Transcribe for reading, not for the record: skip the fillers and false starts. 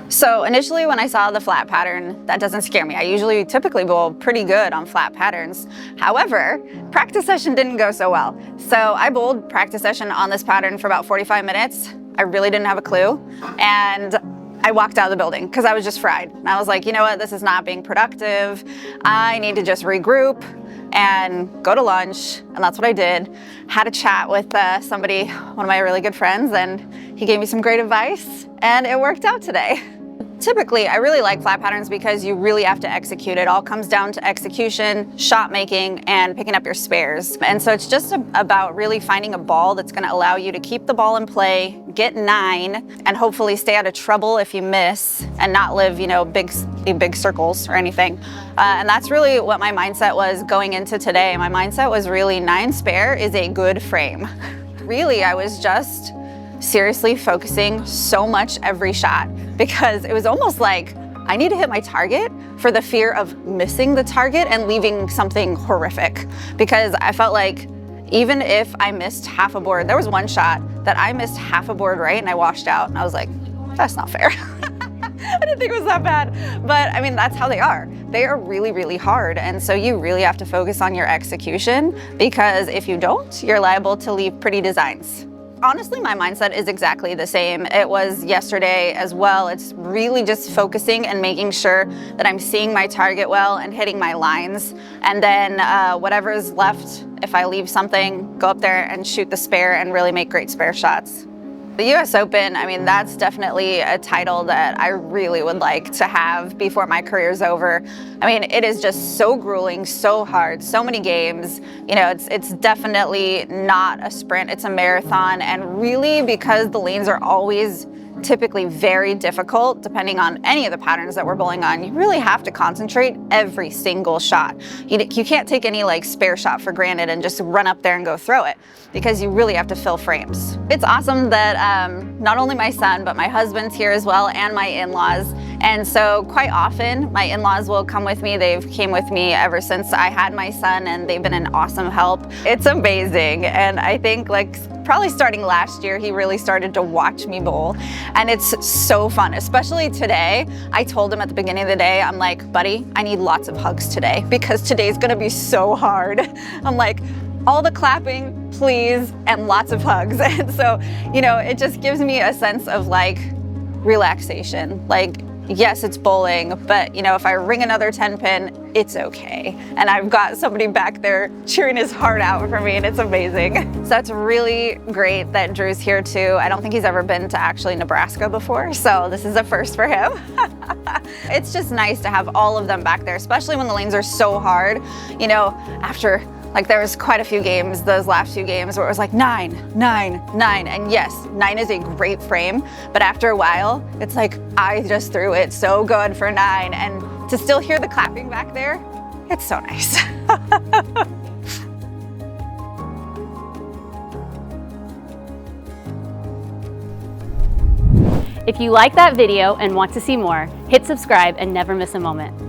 So initially when I saw the flat pattern, that doesn't scare me. I typically bowl pretty good on flat patterns. However, practice session didn't go so well. So I bowled practice session on this pattern for about 45 minutes. I really didn't have a clue. And I walked out of the building because I was just fried. And I was like, you know what, this is not being productive. I need to just regroup and go to lunch. And that's what I did. Had a chat with somebody, one of my really good friends, and he gave me some great advice and it worked out today. Typically, I really like flat patterns because you really have to execute. It all comes down to execution, shot making, and picking up your spares. And so it's just about really finding a ball that's gonna allow you to keep the ball in play, get 9, and hopefully stay out of trouble if you miss and not live, big circles or anything. And that's really what my mindset was going into today. My mindset was really 9 spare is a good frame. Really, I was just seriously focusing so much every shot because it was almost like I need to hit my target for the fear of missing the target and leaving something horrific. Because I felt like even if I missed half a board, there was one shot that I missed half a board right and I washed out and I was like, that's not fair. I didn't think it was that bad, but I mean, that's how they are. They are really, really hard. And so you really have to focus on your execution because if you don't, you're liable to leave pretty designs. Honestly, my mindset is exactly the same. It was yesterday as well. It's really just focusing and making sure that I'm seeing my target well and hitting my lines. And then whatever is left, if I leave something, go up there and shoot the spare and really make great spare shots. The US Open, I mean, that's definitely a title that I really would like to have before my career's over. I mean, it is just so grueling, so hard, so many games. It's definitely not a sprint, it's a marathon. And really, because the lanes are always typically very difficult, depending on any of the patterns that we're bowling on, you really have to concentrate every single shot. You can't take any spare shot for granted and just run up there and go throw it because you really have to fill frames. It's awesome that not only my son, but my husband's here as well and my in-laws. And so quite often my in-laws will come with me. They've came with me ever since I had my son and they've been an awesome help. It's amazing. And I think probably starting last year, he really started to watch me bowl. And it's so fun, especially today. I told him at the beginning of the day, I'm like, buddy, I need lots of hugs today because today's gonna be so hard. I'm like, all the clapping, please, and lots of hugs. And so, it just gives me a sense of relaxation. Yes, it's bowling, but if I ring another 10 pin, it's okay. And I've got somebody back there cheering his heart out for me and it's amazing. So it's really great that Drew's here too. I don't think he's ever been to actually Nebraska before, so this is a first for him. It's just nice to have all of them back there, especially when the lanes are so hard. After there was quite a few games, those last few games, where it was 9, 9, 9. And yes, 9 is a great frame, but after a while, it's I just threw it so good for 9. And to still hear the clapping back there, it's so nice. If you like that video and want to see more, hit subscribe and never miss a moment.